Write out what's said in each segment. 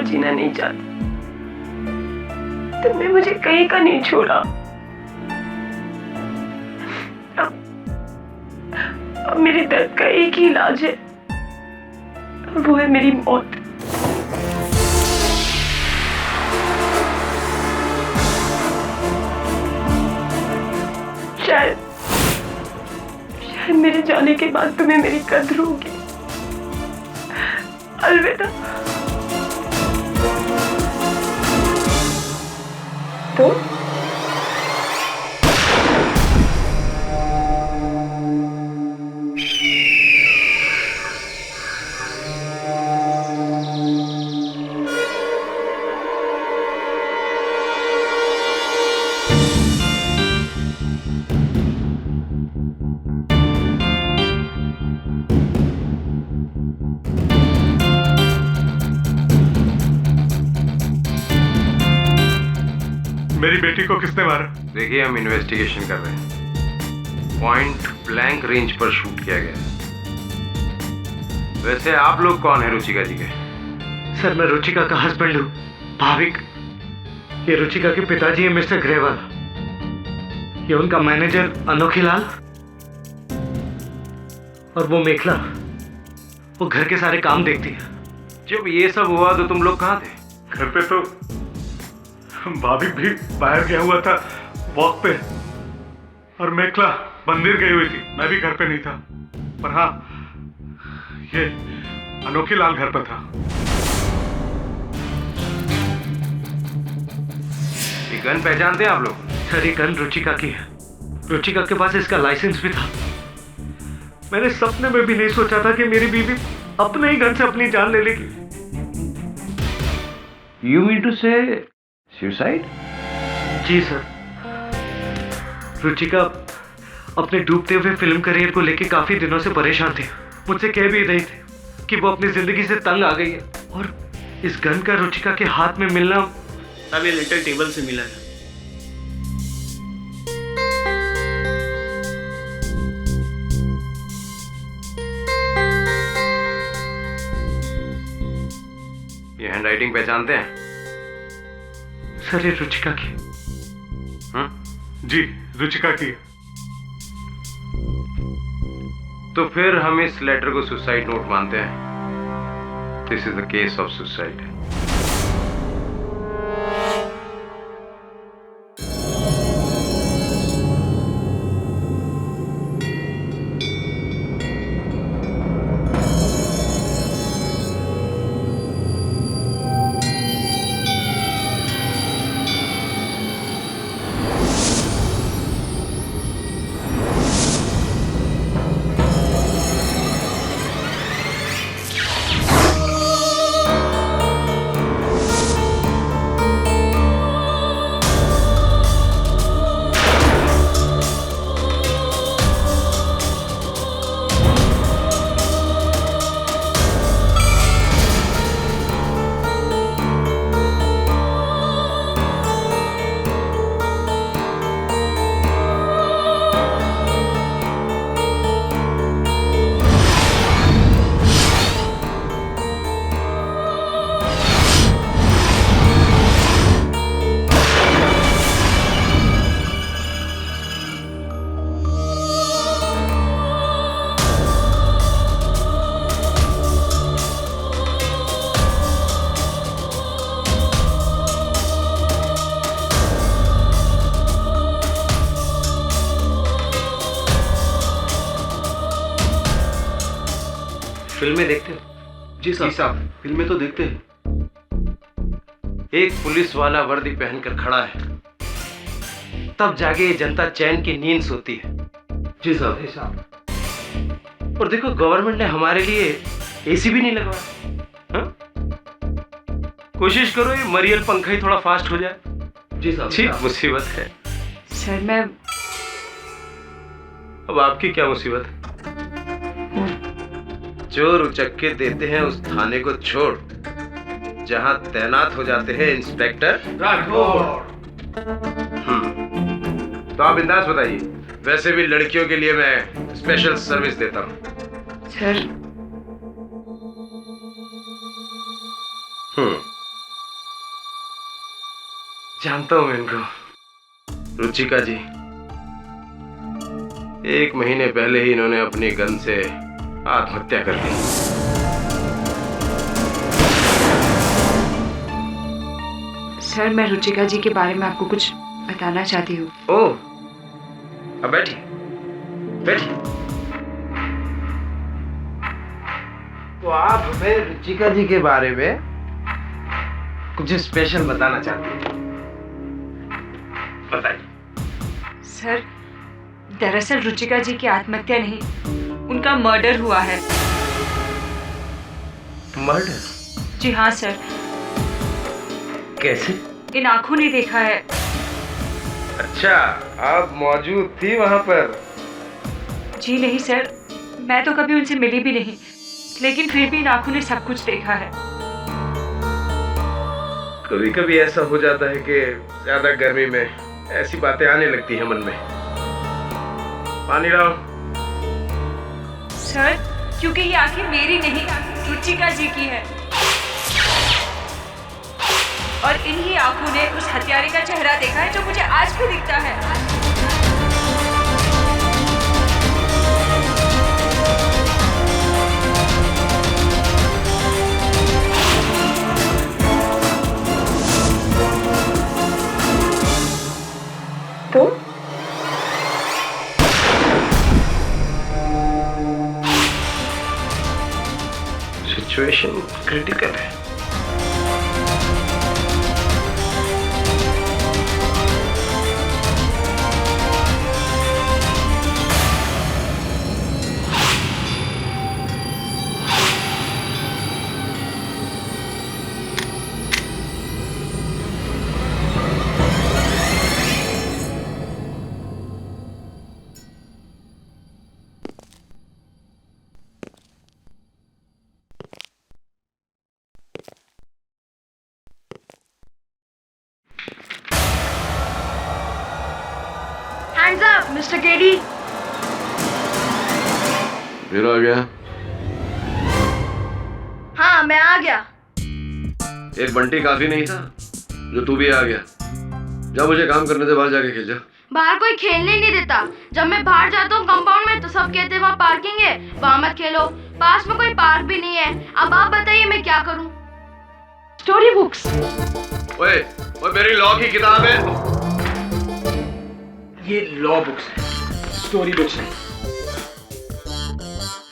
और जीना नहीं चाहती। तुमने मुझे कहीं का नहीं छोड़ा। अब मेरे दर्द का एक ही इलाज है, और वो है मेरी मौत। शायद मेरे जाने के बाद तुम्हें मेरी कद्र होगी। अलविदा। तो मेरी बेटी को किसने मारा? देखिए, हम इन्वेस्टिगेशन कर रहे हैं। पॉइंट ब्लैंक रेंज पर शूट किया गया है। वैसे आप लोग कौन है रुचिका जी के? सर, मैं रुचिका का हस्बैंड हूँ, भाविक। ये रुचिका के पिताजी हैं मिस्टर ग्रेवाल। ये उनका मैनेजर अनोखी लाल, और वो मेखला, वो घर के सारे काम देखती है। जब ये सब हुआ तो तुम लोग कहाँ थे? घर पे तो भाभी भी बाहर गया हुआ था वॉक पे, और मेखला मंदिर गई हुई थी। मैं भी घर पे नहीं था, पर हाँ, ये अनोखी लाल घर पर था। ये गन पहचानते हैं आप लोग? सर, ये गन रुचिका की है। रुचिका के पास इसका लाइसेंस भी था। मैंने सपने में भी नहीं सोचा था कि मेरी बीवी अपने ही गन से अपनी जान ले लेगी। You mean to say suicide? जी सर। रुचिका अपने डूबते हुए फिल्म करियर को लेकर काफी दिनों से परेशान थी। मुझसे कह भी रही थी कि वो अपनी जिंदगी से तंग आ गई है, और इस गन का रुचिका के हाथ में मिलना हमें लिटिल टेबल से मिला है। ये हैंडराइटिंग पहचानते हैं? सर, ये रुचिका की। जी, रुचिका की। तो फिर हम इस लेटर को सुसाइड नोट मानते हैं। This is the case of suicide. फिल्में देखते हो? जी साहब, फिल्में तो देखते हैं। एक पुलिस वाला वर्दी पहनकर खड़ा है, तब जाके ये जनता चैन की नींद सोती है। जी साहब। और देखो, गवर्नमेंट ने हमारे लिए एसी भी नहीं लगवाया। हाँ? कोशिश करो ये मरियल पंखा ही थोड़ा फास्ट हो जाए। जी साहब। ठीक मुसीबत है। सर, मैं अब आपकी क्या मुसीबत है? चोर उचक्के देते हैं उस थाने को छोड़ जहां तैनात हो जाते हैं इंस्पेक्टर राठौर। तो आप बिंदास बताइए, वैसे भी लड़कियों के लिए मैं स्पेशल सर्विस देता हूं। सर, जानता हूं मैं इनको। रुचिका जी, 1 महीने पहले ही इन्होंने अपनी गन से आत्महत्या कर ली। सर, मैं रुचिका जी के बारे में आपको कुछ बताना चाहती हूँ। ओह, अब बैठिए बैठिए। तो आप हमें रुचिका जी के बारे में कुछ स्पेशल बताना चाहते हैं, बताइए। सर, दरअसल रुचिका जी की आत्महत्या नहीं, उनका मर्डर हुआ है। मर्डर? जी हाँ सर। कैसे? इन आंखों ने देखा है। अच्छा, आप मौजूद थी वहां पर? जी नहीं सर, मैं तो कभी उनसे मिली भी नहीं, लेकिन फिर भी इन आंखों ने सब कुछ देखा है। कभी कभी ऐसा हो जाता है कि ज्यादा गर्मी में ऐसी बातें आने लगती है मन में। पानी लाओ। सर, क्योंकि ये आंखें मेरी नहीं, रुचिका जी की है, और इन्हीं आंखों ने उस हत्यारे का चेहरा देखा है जो मुझे आज भी दिखता है। तो सिचुएशन क्रिटिकल है। Hands up mister KD. फिर आ गया? हाँ, मैं आ गया। एक बंटी काफी नहीं था जो तू भी आ गया? जा, मुझे काम करने से बाहर जाके खेल जा। बाहर कोई खेलने नहीं देता। जब मैं बाहर जाता हूँ कंपाउंड में तो सब कहते हैं वहाँ पार्किंग है, वहाँ मत खेलो। पास में कोई पार्क भी नहीं है। अब आप बताइए मैं क्या करूँ? Story books. ओए, ओए, मेरी लॉ की किताब है। ये लॉ बुक्स है, स्टोरी बुक्स नहीं।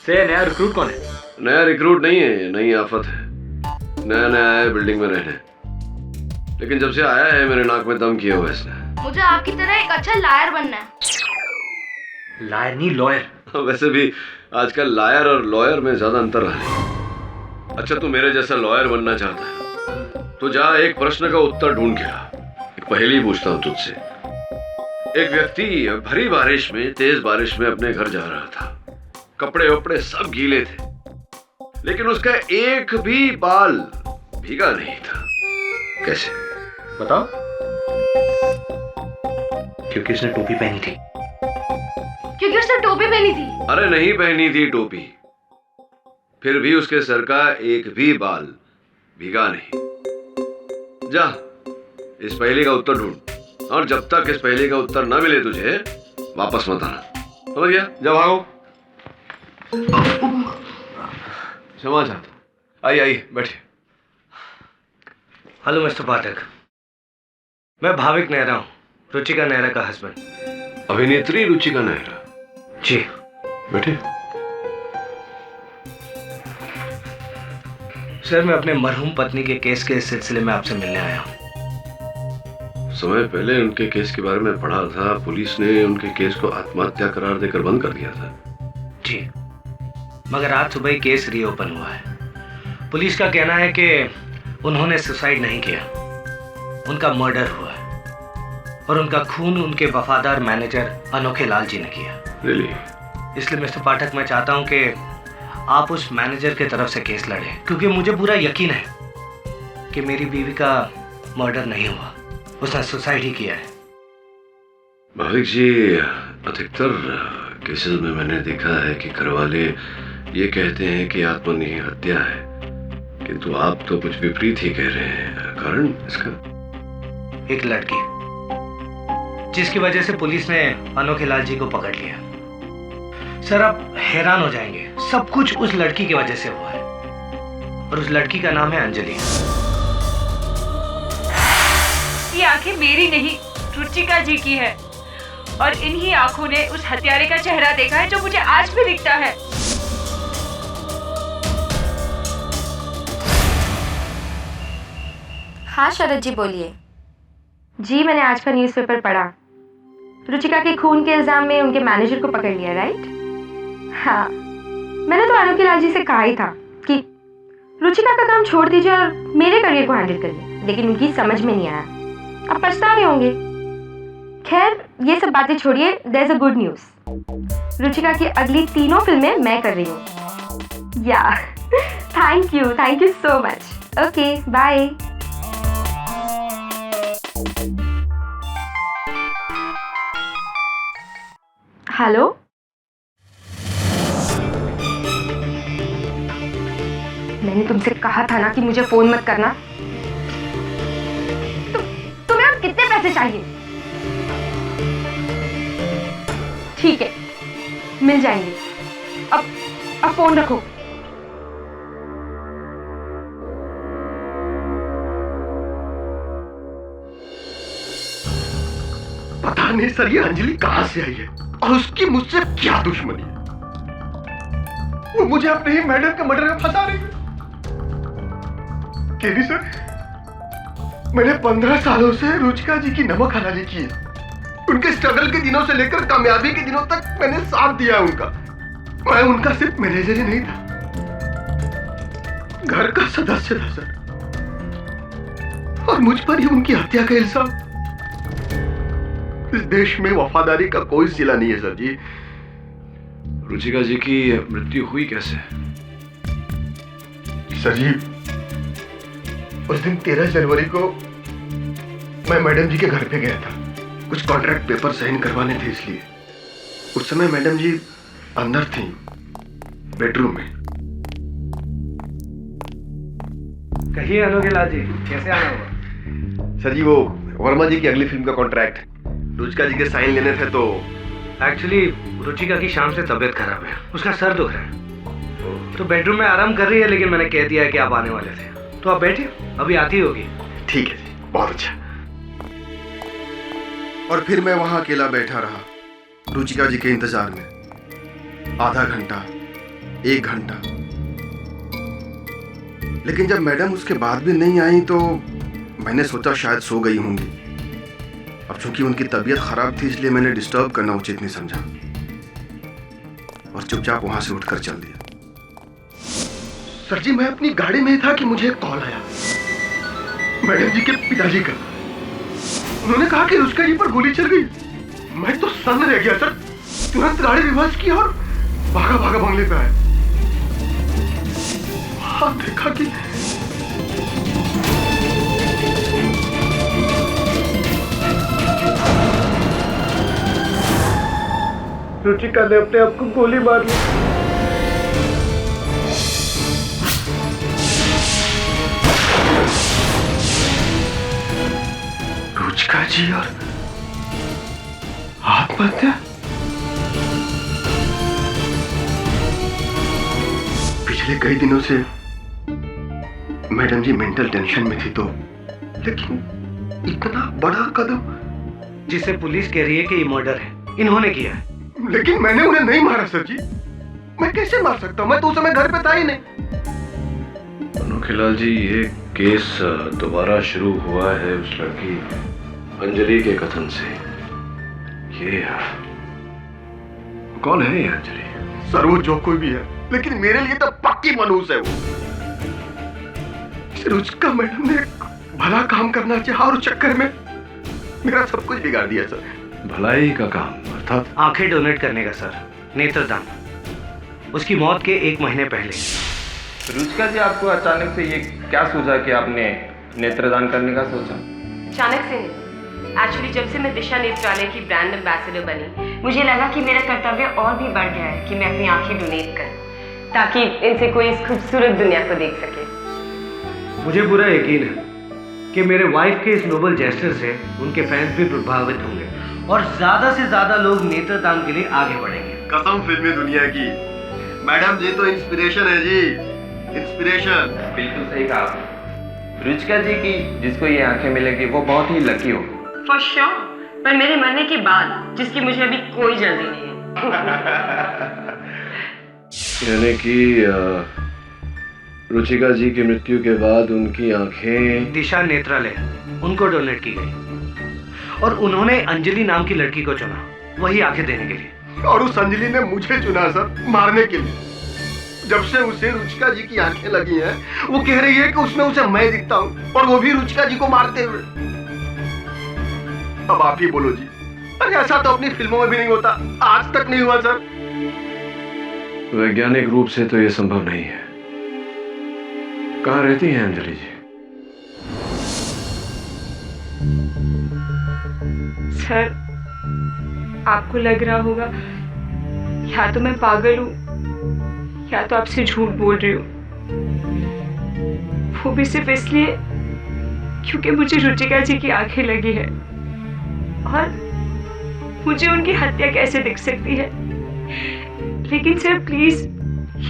से नया रिक्रूट कौन है? नया रिक्रूट नहीं है, नई आफत है। नया नया आया है बिल्डिंग में रहने, लेकिन जब से आया है मेरे नाक में दम किया हुआ इसने। मुझे आपकी तरह एक अच्छा लायर बनना है। लायर नहीं, लॉयर। वैसे भी आजकल लायर और लॉयर में ज्यादा अंतर है। अच्छा, तू मेरे जैसा लॉयर बनना चाहता है तो जा, एक प्रश्न का उत्तर ढूंढ के आ। एक पहेली पूछता हूँ तुझसे। एक व्यक्ति भरी बारिश में, तेज बारिश में अपने घर जा रहा था। कपड़े वपड़े सब गीले थे, लेकिन उसका एक भी बाल भीगा नहीं था। कैसे? बताओ। क्योंकि उसने टोपी पहनी थी। क्योंकि उसने टोपी पहनी थी। अरे नहीं पहनी थी टोपी, फिर भी उसके सर का एक भी बाल भीगा नहीं। जा, इस पहेली का उत्तर ढूंढ, और जब तक इस पहेली का उत्तर ना मिले तुझे वापस मत आना, समझ गया? जा, भागो। क्षमा चाहता। आइए आइए, बैठिए। हेलो मिस्टर पाठक, मैं भाविक नेहरा हूँ, रुचिका नेहरा का हस्बैंड। अभिनेत्री रुचिका नेहरा? जी। बैठिए। सर, मैं अपने मरहूम पत्नी के केस के सिलसिले में आपसे मिलने आया हूँ। समय पहले उनके केस के बारे में पढ़ा था। पुलिस ने उनके केस को आत्महत्या करार देकर बंद कर दिया था। जी, मगर आज सुबह ही केस रीओपन हुआ है। पुलिस का कहना है कि उन्होंने सुसाइड नहीं किया, उनका मर्डर हुआ है, और उनका खून उनके वफादार मैनेजर अनोखे लाल जी ने किया। Really? इसलिए मिस्टर पाठक, मैं चाहता हूं कि आप उस मैनेजर के तरफ से केस लड़ें, क्योंकि मुझे पूरा यकीन है कि मेरी बीवी का मर्डर नहीं हुआ, उसने सुसाइड ही किया है। भाविक जी, अधिकतर केसेस में मैंने देखा है कि घरवाले ये कहते हैं कि आत्मनिही हत्या है, किंतु आप तो कुछ विपरीत ही कह रहे हैं। कारण इसका? एक लड़की, जिसकी वजह से पुलिस ने अनोखे लाल जी को पकड़ लिया। सर आप हैरान हो जाएंगे, सब कुछ उस लड़की की वजह से हुआ है, और उस लड़की का नाम है अंजलि। ये आंखें मेरी नहीं, रुचिका जी की है, और इन्हीं आंखों ने उस हत्यारे का चेहरा देखा है जो मुझे आज भी दिखता है। हाँ शरद जी बोलिए। जी मैंने आज का न्यूज़पेपर पढ़ा, रुचिका के खून के इल्जाम में उनके मैनेजर को पकड़ लिया, राइट? हाँ, मैंने तो अनोखे लाल जी से कहा ही था कि रुचिका का काम छोड़ दीजिए और मेरे करियर को हैंडल करिए, लेकिन उनकी समझ में नहीं आया। अब पछता रहे होंगे। खैर ये सब बातें छोड़िए, there is a good news. Ruchika की अगली 3 फिल्में मैं कर रही हूँ। Yeah thank you so much. Okay bye. Hello, मैंने तुमसे कहा था ना कि मुझे फोन मत करना। तुम्हें अब कितने पैसे चाहिए? ठीक है, मिल जाएंगे। अब फोन रखो। पता नहीं सर ये अंजलि कहां से आई है और उसकी मुझसे क्या दुश्मनी है। वो मुझे अपने ही मैडम के मर्डर में फंसा रही है। केवी सर, मैंने 15 सालों से रुचिका जी की नमक हलाली की है। उनके स्ट्रगल के दिनों से लेकर कामयाबी के दिनों तक मैंने साथ दिया उनका। मैं उनका सिर्फ मैनेजर ही नहीं था, घर का सदस्य था सर, और मुझ पर ही उनकी हत्या का इल्जाम। इस देश में वफादारी का कोई सिला नहीं है सर जी। रुचिका जी की मृत्यु हुई कैसे? सर जी, उस दिन 13 जनवरी को मैं मैडम जी के घर पे गया था, कुछ कॉन्ट्रैक्ट पेपर साइन करवाने थे, इसलिए उस समय मैडम जी अंदर थी बेडरूम में। कहिए अनोखे लाल जी, कैसे आना हुआ? सर जी वो वर्मा जी की अगली फिल्म का कॉन्ट्रैक्ट रुचिका जी के साइन लेने थे, तो एक्चुअली रुचिका की शाम से तबीयत खराब है, उसका सर दुख रहा है, तो बेडरूम में आराम कर रही है, लेकिन मैंने कह दिया है कि आप आने वाले थे, तो आप बैठिए, अभी आती होगी। ठीक है जी, बहुत अच्छा। और फिर मैं वहां अकेला बैठा रहा रुचिका जी के इंतजार में, आधा घंटा, 1 घंटा, लेकिन जब मैडम उसके बाद भी नहीं आई तो मैंने सोचा शायद सो गई होंगी। अब चूंकि उनकी तबीयत खराब थी, इसलिए मैंने डिस्टर्ब करना उचित नहीं समझा और चुपचाप वहां से उठकर चल दिया। सर जी, मैं अपनी गाड़ी में था कि मुझे एक कॉल आया मैडम जी के पिताजी का। उन्होंने कहा कि रुचिका जी पर गोली चल गई। मैं तो सन्न रह गया सर, तुरंत गाड़ी रिवर्स की और भागा भागा बंगले पे आया। हाँ, देखा कि रुचिका ने अपने आप को गोली मार ली। रुचिका जी और आत्महत्या? पिछले कई दिनों से मैडम जी मेंटल टेंशन में थी, तो लेकिन इतना बड़ा कदम, जिसे पुलिस कह रही है कि ये मर्डर है, इन्होंने किया है। लेकिन मैंने उन्हें नहीं मारा सर जी, मैं कैसे मार सकता हूं? मैं तो उस समय घर पे था ही नहीं। अनोखे लाल जी, ये केस दोबारा शुरू हुआ है उस लड़की अंजलि के कथन से। ये कौन है ये अंजलि? सर वो जो कोई भी है, लेकिन मेरे लिए तो पक्की मनहूस है वो। रुचिका मैडम ने भला काम करना चाहा और चक्कर में मेरा सब कुछ बिगाड़ दिया सर। भलाई का काम अर्थात आंखें डोनेट करने का सर, नेत्रदान। उसकी मौत के 1 महीने पहले। रुचिका जी, आपको अचानक से ये क्या सूझा कि आपने नेत्रदान करने का सोचा? अचानक से नहीं, एक्चुअली जब से मैं दिशा नेत्रालय की ब्रांड एम्बेसडर बनी, मुझे लगा कि मेरा कर्तव्य और भी बढ़ गया है कि मैं अपनी आंखें डोनेट करूं, ताकि इनसे कोई इस खूबसूरत दुनिया को देख सके। मुझे पूरा यकीन है कि मेरे वाइफ के इस नोबल जेस्चर से उनके फैंस भी प्रभावित होंगे और ज्यादा से ज्यादा लोग नेत्रदान के लिए आगे बढ़ेंगे। कसम फिल्मी दुनिया की, मैडम जी तो इंस्पिरेशन है जी, इंस्पिरेशन। बिल्कुल सही कहा आपने। रुचिका जी की जिसको ये आंखें मिलेगी वो बहुत ही लकी हो। फॉर श्योर, पर मेरे मरने के बाद, जिसकी मुझे अभी कोई जल्दी नहीं है। यानी कि रुचिका जी की मृत्यु के बाद उनकी आंखें दिशा नेत्रालय उनको डोनेट की गई और उन्होंने अंजलि नाम की लड़की को चुना वही आंखें देने के लिए। और उस अंजलि ने मुझे चुना सर, मारने के लिए। जब से उसे रुचिका जी की आंखें लगी हैं, वो कह रही है कि उसमें उसे मैं दिखता हूँ और वो भी रुचिका जी को मारते हुए। अब आप ही बोलो जी, अरे ऐसा तो अपनी फिल्मों में भी नहीं होता, आज तक नहीं हुआ सर। वैज्ञानिक रूप से तो यह संभव नहीं है। कहाँ रहती हैं अंजलि जी? सर, आपको लग रहा होगा या तो मैं पागल हूँ या तो आपसे झूठ बोल रही हूँ, वो भी सिर्फ इसलिए क्योंकि मुझे रुचिका जी की आंखें लगी है और मुझे उनकी हत्या कैसे दिख सकती है। लेकिन सर प्लीज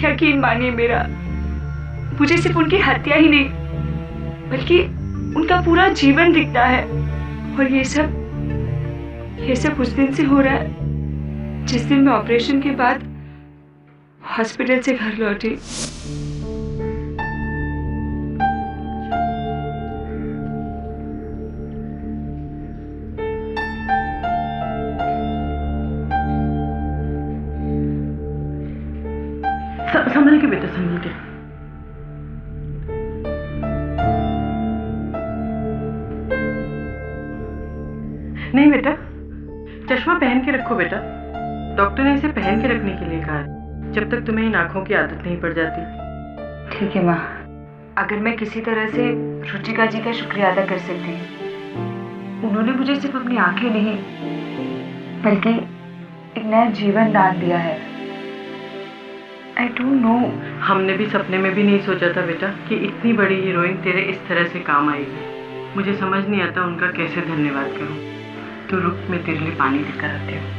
यकीन मानिए मेरा, मुझे सिर्फ उनकी हत्या ही नहीं बल्कि उनका पूरा जीवन दिखता है। और ये सब उस दिन से हो रहा है जिस दिन मैं ऑपरेशन के बाद हॉस्पिटल से घर लौटी। संभल के बेटा, संभल के। नहीं बेटा, चश्मा पहन के रखो बेटा। डॉक्टर ने इसे पहन के रखने के लिए कहा है, जब तक तुम्हें इन आंखों की आदत नहीं पड़ जाती। ठीक है माँ, अगर मैं किसी तरह से रुचिका जी का शुक्रिया अदा कर सकती हूँ। उन्होंने मुझे सिर्फ अपनी आंखें नहीं बल्कि एक नया जीवन दान दिया है। I don't know। हमने भी सपने में भी नहीं सोचा था बेटा कि इतनी बड़ी हीरोइन तेरे इस तरह से काम आएगी। मुझे समझ नहीं आता उनका कैसे धन्यवाद करूं। तो रुक, मैं तेरे लिए पानी लेकर आती हूँ।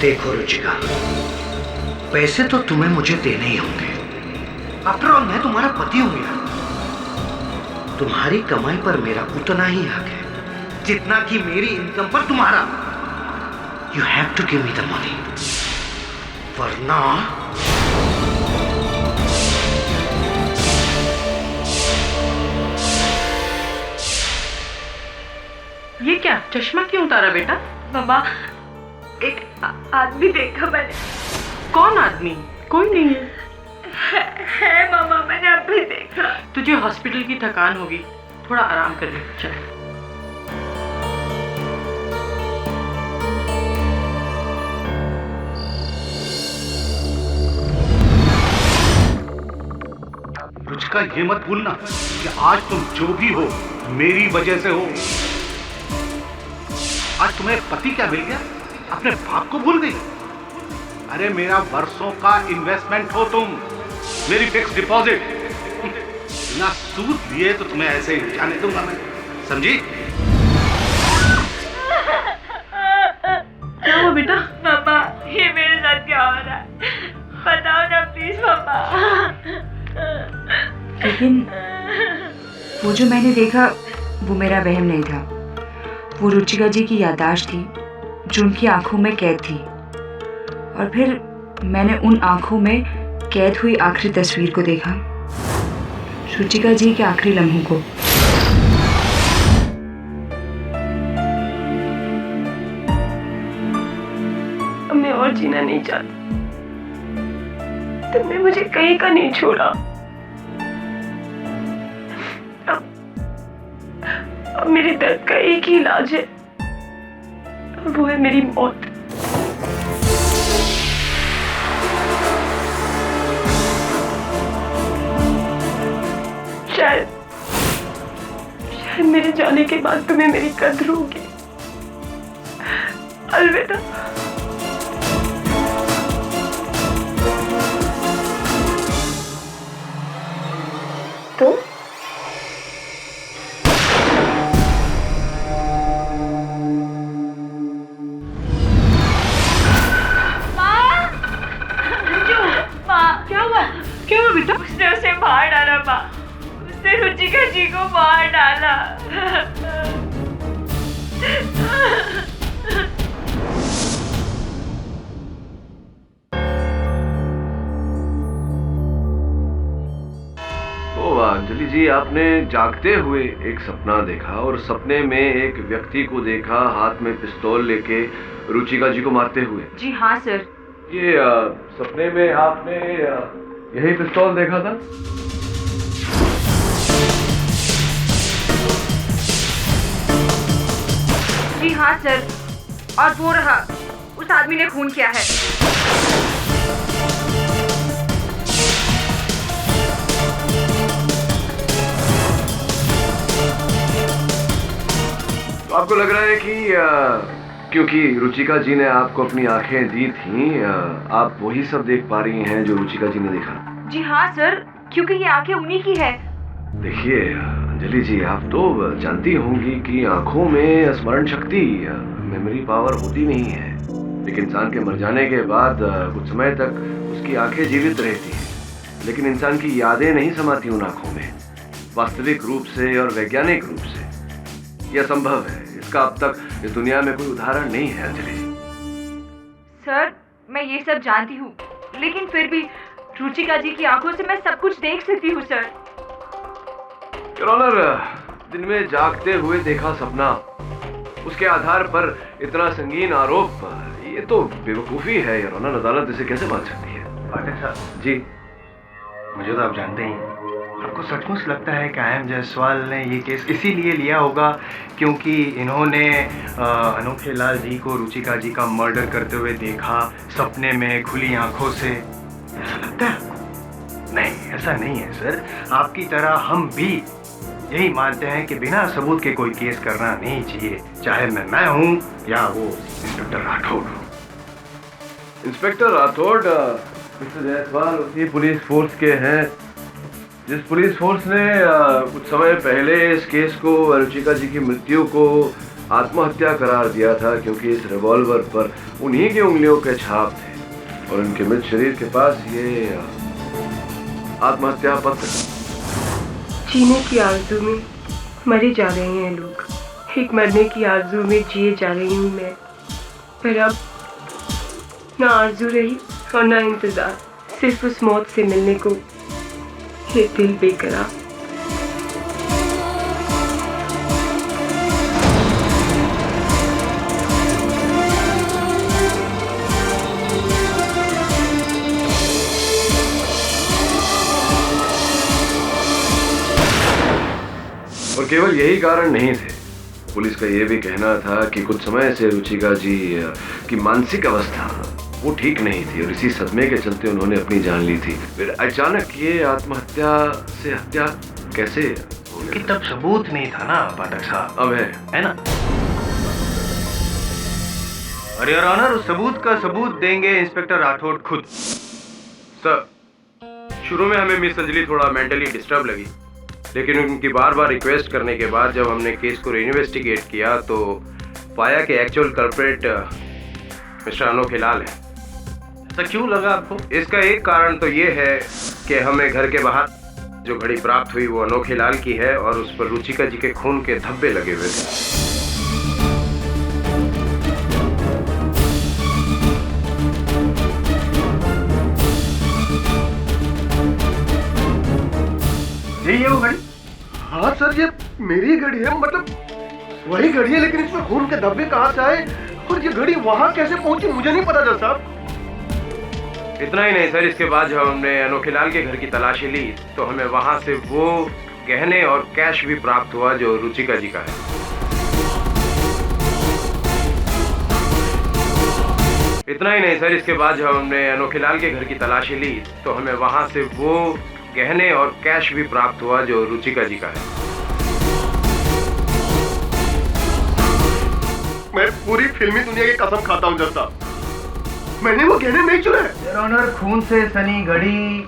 देखो रुचिका, पैसे तो तुम्हें मुझे देने ही होंगे। आफ्टर ऑल मैं तुम्हारा पति हूं यार। तुम्हारी कमाई पर मेरा उतना ही हक है जितना कि मेरी इनकम पर तुम्हारा। You have to give me the money, वरना ये क्या चश्मा क्यों उतारा बेटा? मामा, एक आदमी देखा मैंने। कौन आदमी? कोई नहीं है मामा, मैंने अभी देखा। तुझे हॉस्पिटल की थकान होगी, थोड़ा आराम कर ले। चल। रुचिका, ये मत भूलना कि आज तुम जो भी हो मेरी वजह से हो। आज तुम्हें पति क्या मिल गया, अपने बाप को भूल गई। अरे मेरा वर्षों का इन्वेस्टमेंट हो तुम, मेरी फिक्स डिपॉजिट। बिना सूद लिए तो तुम्हें ऐसे ही जाने दूंगा मैं, समझी? क्या हुआ बेटा? पापा, ये मेरे साथ क्या हो रहा है? बताओ ना प्लीज पापा। लेकिन वो जो मैंने देखा वो मेरा वहम नहीं था। वो रुचिका जी की याददाश्त थी जो उनकी आंखों में कैद थी। और फिर मैंने उन आंखों में कैद हुई आखिरी तस्वीर को देखा, रुचिका जी के आखिरी लम्हों को। अब मैं और जीना नहीं चाहती। तुमने मुझे कहीं का नहीं छोड़ा। अब मेरे दर्द का एक ही इलाज है, वो है मेरी मौत। शायद मेरे जाने के बाद तुम्हें मेरी कद्र होगी। अलविदा। तो क्या हुआ बेटा? उसने उसे मार डाला माँ। उसने रुचिका जी को मार डाला। तो अंजलि जी, आपने जागते हुए एक सपना देखा और सपने में एक व्यक्ति को देखा हाथ में पिस्तौल लेके रुचिका जी को मारते हुए। जी हाँ सर। ये सपने में आपने यही पिस्तौल देखा था? जी हाँ सर, और वो रहा, उस आदमी ने खून किया है। तो आपको लग रहा है कि क्योंकि रुचिका जी ने आपको अपनी आंखें दी थी, आप वही सब देख पा रही हैं जो रुचिका जी ने देखा? जी हाँ सर, क्योंकि ये आंखें उन्हीं की है। देखिए अंजलि जी, आप तो जानती होंगी कि आंखों में स्मरण शक्ति, मेमोरी पावर होती नहीं है, लेकिन इंसान के मर जाने के बाद कुछ समय तक उसकी आंखें जीवित रहती हैं, लेकिन इंसान की यादें नहीं समाती उन आंखों में वास्तविक रूप से और वैज्ञानिक रूप से। यह संभव है, इसका अब तक इस दुनिया में कोई उदाहरण नहीं है अंजलि जी। सर मैं ये सब जानती हूँ, लेकिन फिर भी रुचिका जी की आंखों से मैं सब कुछ देख सकती हूँ सर। योर ऑनर, दिन में जागते हुए देखा सपना, उसके आधार पर इतना संगीन आरोप, ये तो बेवकूफी है योर ऑनर। अदालत इसे कैसे मान सकती है? पाठक साहब जी, मुझे तो आप जानते ही, आपको सचमुच लगता है कि आई.एम. जायसवाल ने ये केस इसीलिए लिया होगा क्योंकि इन्होंने अनोखे लाल जी को रुचिका जी का मर्डर करते हुए देखा सपने में खुली आंखों से? ऐसा लगता है आपको? नहीं, ऐसा नहीं है सर। आपकी तरह हम भी यही मानते हैं कि बिना सबूत के कोई केस करना नहीं चाहिए, चाहे मैं हूं या वो इंस्पेक्टर राठौड़ हो। इंस्पेक्टर राठौड़ मिस्टर जायसवाल उसी पुलिस फोर्स के हैं जिस पुलिस फोर्स ने कुछ समय पहले इस केस को, रुचिका जी की मृत्यु को आत्महत्या करार दिया था, क्योंकि इस रिवॉल्वर पर उन्हीं की उंगलियों के छाप थे और उनके मृत शरीर के पास ये आत्महत्या पत्र। जीने की आरज़ू में मरे जा रहे हैं लोग, एक मरने की आरज़ू में जिए जा रही हूँ मैं, पर अब ना आरज़ू रही और ना इंतज़ार, सिर्फ उस मौत से मिलने को ये दिल बेकरार। और केवल यही कारण नहीं थे, पुलिस का यह भी कहना था कि कुछ समय से रुचिका जी की मानसिक अवस्था वो ठीक नहीं थी और इसी सदमे के चलते उन्होंने अपनी जान ली थी। फिर अचानक ये आत्महत्या से हत्या कैसे हो गई? कि तब सबूत नहीं था ना पाठक साहब। अब है ना? और योर ऑनर, उस सबूत का सबूत देंगे इंस्पेक्टर राठौड़ खुद। सर, शुरू में हमें मिस अंजलि थोड़ा मेंटली डिस्टर्ब लगी, लेकिन उनकी बार बार रिक्वेस्ट करने के बाद जब हमने केस को इन्वेस्टिगेट किया तो पाया कि एक्चुअल कल्प्रेट मिस्टर अनोखे लाल है। ऐसा क्यों लगा आपको? इसका एक कारण तो ये है कि हमें घर के बाहर जो घड़ी प्राप्त हुई वो अनोखे लाल की है और उस पर रुचिका जी के खून के धब्बे लगे हुए थे। यही है वो घड़ी? हाँ सर, ये मेरी घड़ी है, मतलब वही घड़ी है, लेकिन इसमें खून के धब्बे कहाँ से आए और ये घड़ी वहाँ कैसे पहुंची मुझे नहीं पता जज साहब। इतना ही नहीं सर, इसके बाद जब हमने अनोखे लाल के घर की तलाशी ली तो हमें वहां से वो गहने और कैश भी प्राप्त हुआ जो रुचिका जी का है। इतना ही नहीं सर, इसके बाद जब हमने अनोखे लाल के घर की तलाशी ली तो हमें वहां से वो गहने और कैश भी प्राप्त हुआ जो रुचिका जी का है। मैं पूरी फिल्मी दुनिया की कसम खाता हूँ जस्ता, मैंने वो गहने नहीं चुराए। योर ऑनर, खून से सनी घड़ी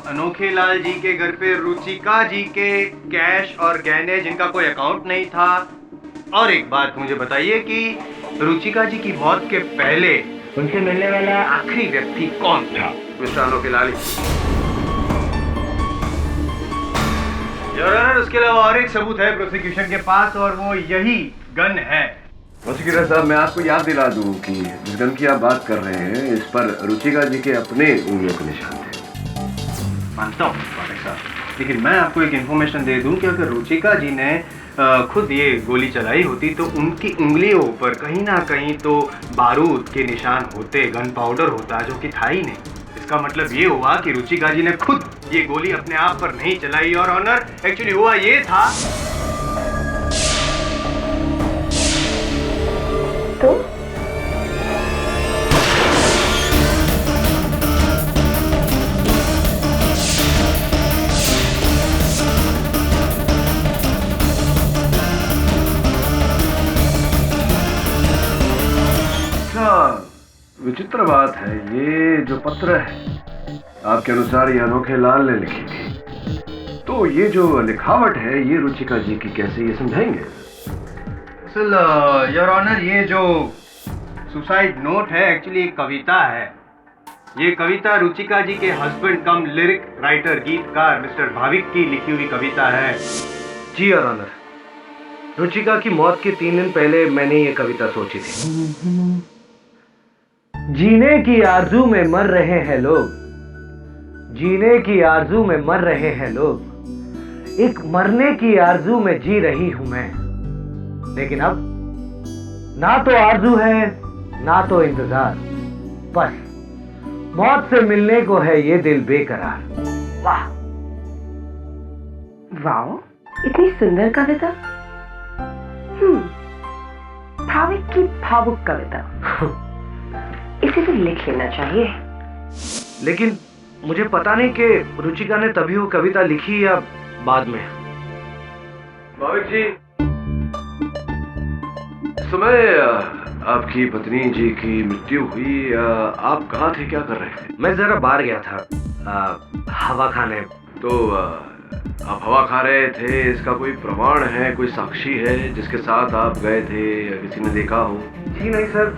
अनोखे लाल जी के घर पे रुचिका जी के कैश और गहने जिनका कोई अकाउंट नहीं था। और एक बात मुझे बताइए कि रुचिका जी की मौत के पहले उनसे मिलने वाला आखिरी व्यक्ति कौन था? मिस्टर अनोखे लाल। योर ऑनर, उसके अलावा और एक सबूत है प्रोसिक्यूशन के पास और वो यही गन है। प्रोसिक्यूटर साहब, मैं आपको याद दिला दूं कि जिस गन की आप बात कर रहे हैं इस पर रुचिका जी के अपने उंगलियों के निशान थे। मानता हूँ पाठक साहब, लेकिन मैं आपको एक इन्फॉर्मेशन दे दूं कि अगर रुचिका जी ने खुद ये गोली चलाई होती तो उनकी उंगलियों पर कहीं ना कहीं तो बारूद के निशान होते, गन पाउडर होता, जो कि था ही नहीं। इसका मतलब ये हुआ कि रुचिका जी ने खुद ये गोली अपने आप पर नहीं चलाई। और ऑनर, एक्चुअली हुआ ये था तो विचित्र बात है, ये जो पत्र है आपके अनुसार ये अनोखे लाल ने लिखी थी, तो ये जो लिखावट है ये रुचिका जी की कैसे, ये समझाएंगे? योर ऑनर, ये जो सुसाइड नोट है एक्चुअली एक कविता है। ये कविता रुचिका जी के हस्बैंड कम लिरिक राइटर, गीतकार मिस्टर भाविक की लिखी हुई कविता है। जी योर ऑनर, रुचिका की मौत के 3 दिन पहले मैंने ये कविता सोची थी। जीने की आरजू में मर रहे हैं लोग, जीने की आरजू में मर रहे हैं लोग, एक मरने की आरजू में जी रही हूं मैं। लेकिन अब ना तो आरजू है ना तो इंतजार, बस मौत से मिलने को है ये दिल बेकरार। वाह वाओ, इतनी सुंदर कविता। भाविक की भावुक कविता। इसे तो लिख लेना चाहिए। लेकिन मुझे पता नहीं कि रुचिका ने तभी वो कविता लिखी या बाद में। भाविक जी, समय आपकी पत्नी जी की मृत्यु हुई, आप कहाँ थे, क्या कर रहे थे? मैं जरा बाहर गया था हवा खाने। तो आप हवा खा रहे थे, इसका कोई प्रमाण है, कोई साक्षी है जिसके साथ आप गए थे या किसी ने देखा हो? जी नहीं सर,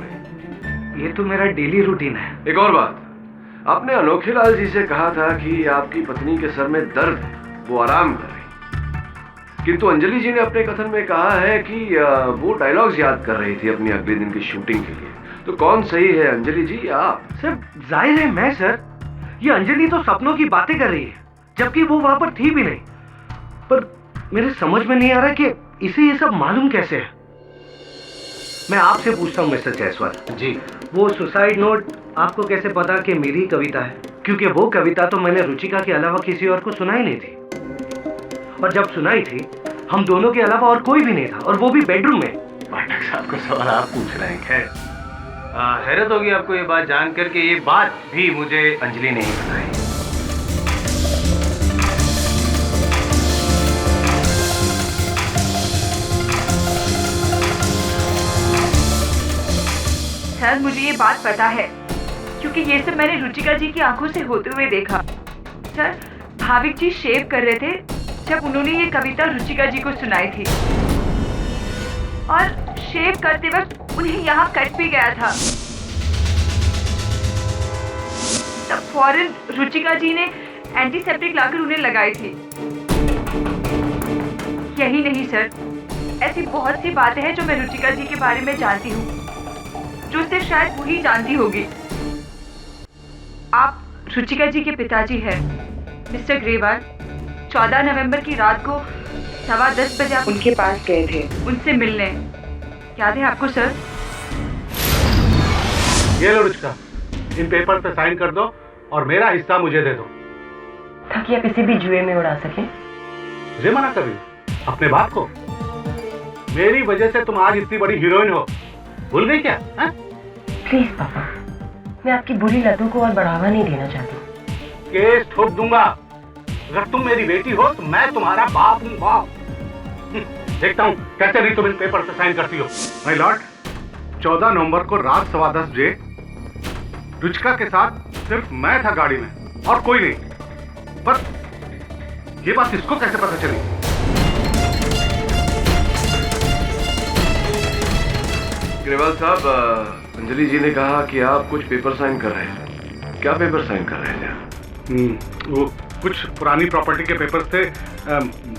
ये तो मेरा डेली रूटीन है। एक और बात, आपने अनोखे लाल जी से कहा था कि आपकी पत्नी के सर में दर्द है, वो आराम कर रही, किंतु अंजलि जी ने अपने कथन में कहा है कि वो डायलॉग्स याद कर रही थी अपनी अगले दिन की शूटिंग के लिए। तो कौन सही है, अंजलि जी या आप? सर जाहिर है मैं सर, ये अंजलि तो सपनों की बातें कर रही है जबकि वो वहां पर थी भी नहीं। पर मेरे समझ में नहीं आ रहा कि इसे ये सब मालूम कैसे है। मैं आपसे पूछता हूँ मिस्टर जायसवाल जी, वो सुसाइड नोट आपको कैसे पता कि मेरी कविता है? क्योंकि वो कविता तो मैंने रुचिका के अलावा किसी और को सुनाई नहीं थी, और जब सुनाई थी हम दोनों के अलावा और कोई भी नहीं था, और वो भी बेडरूम में। पाठक साहब को सवाल आप पूछ रहे हैं। खैर, हैरत होगी आपको ये बात जानकर के ये बात भी मुझे अंजलि ने ही बताई। सर मुझे ये बात पता है क्योंकि ये सब मैंने रुचिका जी की आंखों से होते हुए देखा। सर भाविक जी शेव कर रहे थे जब उन्होंने ये कविता रुचिका जी को सुनाई थी, और शेव करते वक्त उन्हें यहाँ कट भी गया था। तब फौरन रुचिका जी ने एंटीसेप्टिक लाकर उन्हें लगाई थी। यही नहीं सर, ऐसी बहुत सी बातें हैं जो मैं रुचिका जी के बारे में जानती हूँ, जो सिर्फ शायद वही जानती होगी। आप रुचिका जी के पिताजी हैं मिस्टर ग्रेवाल। 14 नवंबर की रात को 10:15 बजे आप उनके पास गए थे उनसे मिलने, याद है आपको सर? ये लो रुचिका, इन पेपर पे साइन कर दो और मेरा हिस्सा मुझे दे दो, ताकि आप इसे भी जुए में उड़ा सके। मुझे मना कर रही हो अपने बाप को? मेरी वजह से तुम आज इतनी बड़ी हीरोइन हो, भूल गई क्या? प्लीज पापा, मैं आपकी बुरी लतों को और बढ़ावा नहीं देना चाहती। केस ठोक दूंगा अगर तुम मेरी बेटी हो तो मैं तुम्हारा बाप हूँ, बाप। देखता हूँ कैसे नहीं तुम इन पेपर पे साइन करती हो। माय लॉर्ड, 14 नवंबर को रात 10:15 बजे रुचिका के साथ सिर्फ मैं था गाड़ी में और कोई नहीं। पर ये बात इसको कैसे पता चली? ग्रेवाल साहब, अंजलि जी ने कहा कि आप कुछ पेपर साइन कर रहे थे। क्या पेपर साइन कर रहे थे? वो कुछ पुरानी प्रॉपर्टी के पेपर थे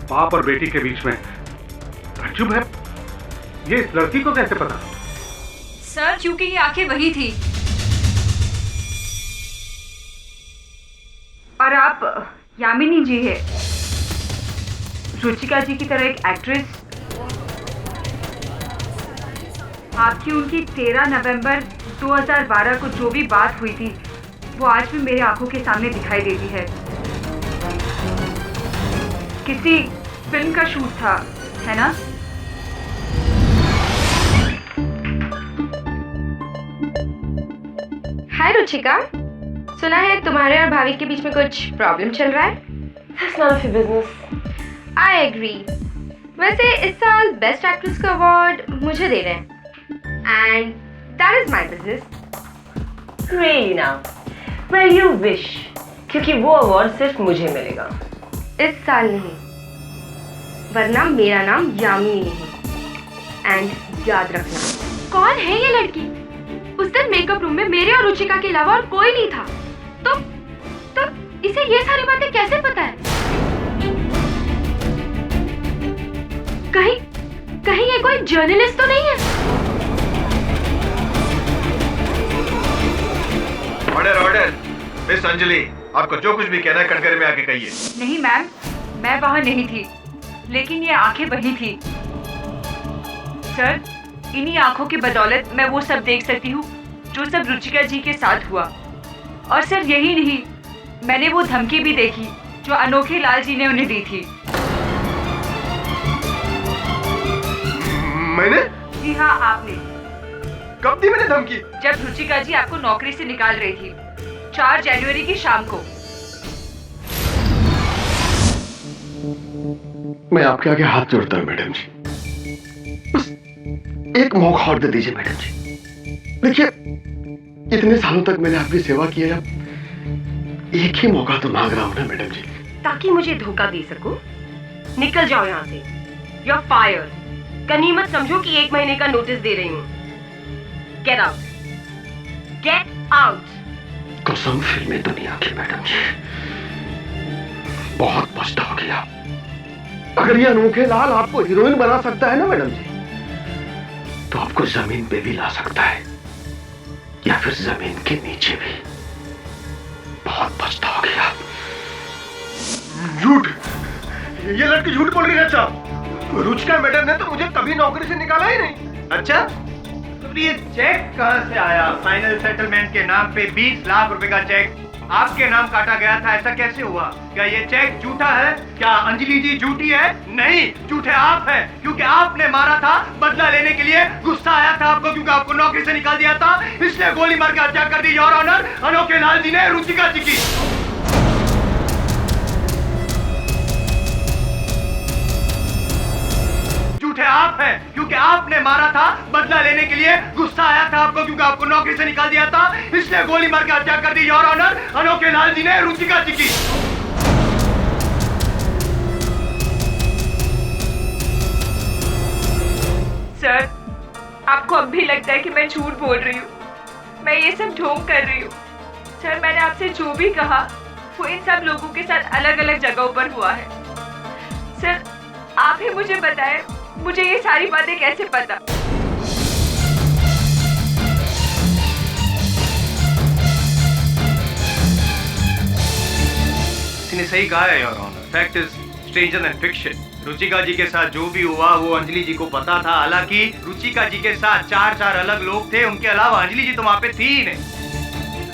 बाप और बेटी के बीच में। ताज्जुब है, ये इस लड़की को कैसे पता? सर, क्योंकि ये आंखें वही थी। और आप यामिनी जी है, रुचिका जी की तरह एक एक्ट्रेस। आपकी उनकी 13 नवंबर 2012 को जो भी बात हुई थी वो आज भी मेरी आंखों के सामने दिखाई देती है। किसी फिल्म का शूट था, है ना? हाय रुचिका, सुना है तुम्हारे और भाभी के बीच में कुछ प्रॉब्लम चल रहा है। That's none of your business. I agree. वैसे इस साल बेस्ट एक्ट्रेस का अवार्ड मुझे दे रहे हैं and that is my business. Really now? Well, you wish. क्योंकि वो अवार्ड सिर्फ मुझे मिलेगा। इस साल नहीं, वरना मेरा नाम यामिनी नहीं। एंड याद रखना। कौन है ये लड़की? उस दिन मेकअप रूम में मेरे और रुचिका के अलावा और कोई नहीं था। तो इसे ये सारी बातें कैसे पता है? कहीं ये कोई जर्नलिस्ट तो नहीं है? Order order. मिस अंजलि, आपको जो कुछ भी कहना है कटघरे में आके कहिए। नहीं मैम, मैं वहां नहीं थी, लेकिन ये आंखें वही थी। सर, इन्हीं आंखों की बदौलत मैं वो सब देख सकती हूँ जो सब रुचिका जी के साथ हुआ। और सर यही नहीं, मैंने वो धमकी भी देखी जो अनोखे लाल जी ने उन्हें दी थी। मैंने? जी हाँ, आपने। कब दी मैंने धमकी? जब रुचिका जी आपको नौकरी से निकाल रही थी, 4 जनवरी की शाम को। मैं आपके आगे हाथ जोड़ता हूँ मैडम जी, बस एक मौका और दे दीजिए मैडम जी। देखिए, इतने सालों तक मैंने आपकी सेवा की है, अब एक ही मौका तो मांग रहा हूँ ना मैडम जी। ताकि मुझे धोखा दे सको? निकल जाओ यहाँ से। You're fired. गनीमत समझो कि 1 महीने का नोटिस दे रही हूँ। Get out. Get out. कसम फिल्मी दुनिया की मैडम जी, बहुत पछताओगे आप। अगर ये अनोखे लाल आपको हीरोइन बना सकता है ना मैडम जी, तो आपको जमीन पे भी ला सकता है, या फिर जमीन के नीचे भी। बहुत पछताओगे आप। झूठ, ये लड़की झूठ बोल रही है। अच्छा, रुचिका मैडम ने तो मुझे कभी नौकरी से निकाला ही नहीं। अच्छा, तो ये चेक कहाँ से आया? फाइनल सेटलमेंट के नाम पे 20 लाख रुपए का चेक आपके नाम काटा गया था, ऐसा कैसे हुआ? क्या ये चेक झूठा है? क्या अंजलि जी झूठी है? नहीं, झूठे आप हैं, क्योंकि आपने मारा था। बदला लेने के लिए गुस्सा आया था आपको, क्योंकि आपको नौकरी से निकाल दिया था, इसलिए गोली मार के हत्या कर दी योर ऑनर अनोखे लाल जी ने रुचिका जी की। झूठे आप हैं, क्योंकि आपने मारा था। बदला लेने के लिए गुस्सा आया था आपको, क्योंकि आपको नौकरी से निकाल दिया था, इसलिए गोली मार के हत्या कर दी योर ऑनर अनोखे लाल जी ने रुचिका जी की। सर, आपको अब भी लगता है कि मैं झूठ बोल रही हूँ? मैं ये सब ढोंग कर रही हूँ? सर, मैंने आपसे जो भी कहा वो इन सब लोगों के साथ अलग अलग जगहों पर हुआ है। सर, आप ही मुझे बताएं, मुझे ये सारी बातें कैसे पता? इसने सही कहा है your honour. Fact is stranger than fiction. Ruchika ji के साथ जो भी हुआ वो अंजलि जी को पता था। हालांकि रुचिका जी के साथ 4 अलग लोग थे, उनके अलावा अंजलि जी तो वहां पे थी ही नहीं।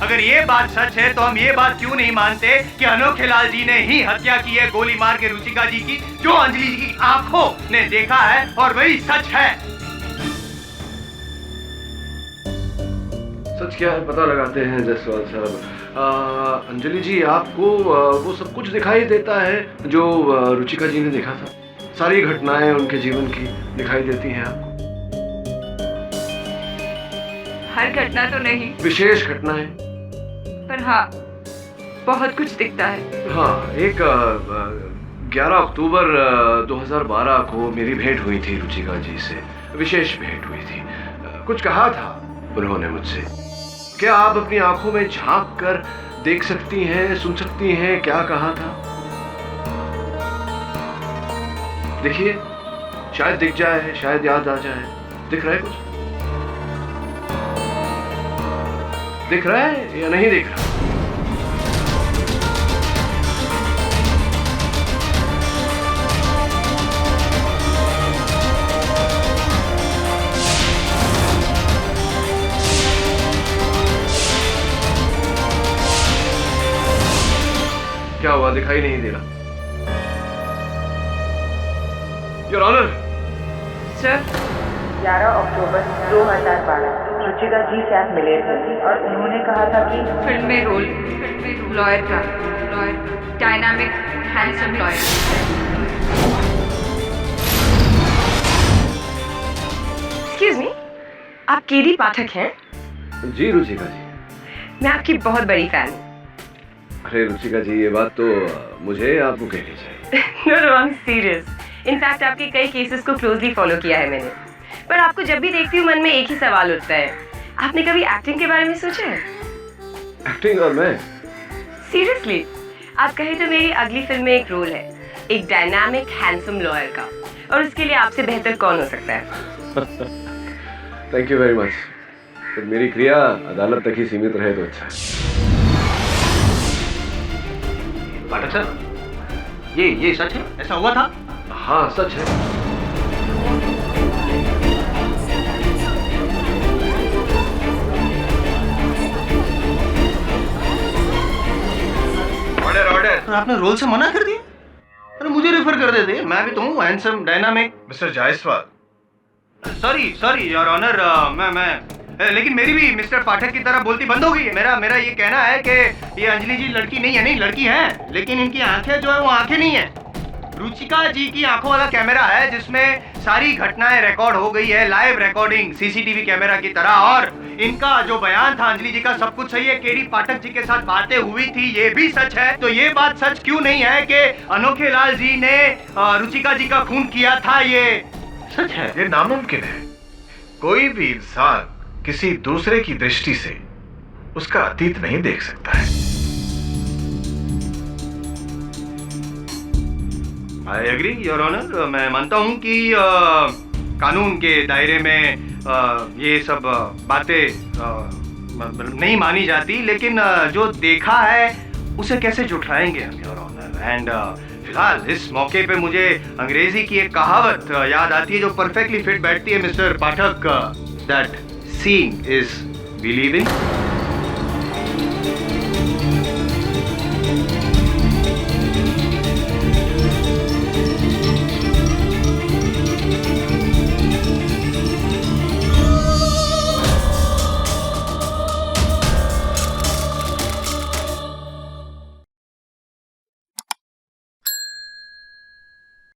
अगर ये बात सच है तो हम ये बात क्यों नहीं मानते कि अनोखे लाल जी ने ही हत्या की है गोली मार के रुचिका जी की, जो अंजलि जी की आंखों ने देखा है और वही सच है। सच क्या है पता लगाते हैं जायसवाल साहब। अंजलि जी, आपको वो सब कुछ दिखाई देता है जो रुचिका जी ने देखा था? सारी घटनाएं उनके जीवन की दिखाई देती हैं आपको? हर घटना तो नहीं, विशेष घटनाएं? पर हाँ, बहुत कुछ दिखता है। हाँ, एक 11 अक्टूबर 2012 को मेरी भेंट हुई थी रुचिका जी से, विशेष भेंट हुई थी। कुछ कहा था उन्होंने मुझसे। क्या आप अपनी आंखों में झांक कर देख सकती हैं, सुन सकती हैं क्या कहा था? देखिए, शायद दिख जाए, शायद याद आ जाए। दिख रहा है कुछ? दिख रहा है या नहीं दिख रहा? क्या हुआ, दिखाई नहीं दे रहा? Your honour. सर, 11 अक्टूबर 2012 रुचिका जी से आप मिले थे और उन्होंने कहा था कि फिल्म में रोल लॉयर का, dynamic handsome lawyer. Excuse me, आप केडी पाठक हैं? जी रुचिका जी। मैं आपकी बहुत बड़ी फैन हूँ। अरे रुचिका जी, ये बात तो मुझे आपको कहनी चाहिए। No no, I am serious. In fact आपके कई केसेस को क्लोजली फॉलो किया है मैंने। पर आपको जब भी देखती हूँ मन में एक ही सवाल उठता है, आपने कभी एक्टिंग के बारे में सोचा है? एक्टिंग? और मैं? सीरियसली, आप कहें तो मेरी अगली फिल्म में एक रोल है, एक डायनामिक हैंडसम लॉयर का, और उसके लिए आपसे बेहतर कौन हो सकता है? Thank you very much. तो मेरी क्रिया अदालत तक ही सीमित रहे तो अच्छा है। पाठक सर, ये सच है? ऐसा हुआ था? हाँ, सच है। ऑर्डर। आपने रोल से मना कर दिया? अरे मुझे रेफर कर देते, मैं भी तो हूँ handsome dynamic. Mister Jaiswal. Sorry your honour, लेकिन मेरी भी मिस्टर पाठक की तरह बोलती बंद हो गई है। मेरा ये कहना है कि ये अंजलि जी लड़की नहीं है, नहीं लड़की है, लेकिन इनकी आंखें जो है वो आंखें नहीं है। रुचिका जी की आंखों वाला कैमरा है जिसमें सारी घटनाएं रिकॉर्ड हो गई है, लाइव रिकॉर्डिंग, सीसीटीवी कैमरा की तरह। और इनका जो बयान था अंजलि जी का, सब कुछ सही है। केडी पाठक जी के साथ बातें हुई थी, ये भी सच है। तो ये बात सच क्यों नहीं है कि अनोखे लाल जी ने रुचिका जी का खून किया था? ये सच है। ये नामुमकिन है। कोई भी इंसान किसी दूसरे की दृष्टि से उसका अतीत नहीं देख सकता है। I agree your honour. मैं मानता हूँ कि कानून के दायरे में ये सब बातें नहीं मानी जाती, लेकिन जो देखा है उसे कैसे झुठलाएंगे हम योर ऑनर। एंड फिलहाल इस मौके पे मुझे अंग्रेजी की एक कहावत याद आती है जो परफेक्टली फिट बैठती है mister Pathak, that seeing is believing.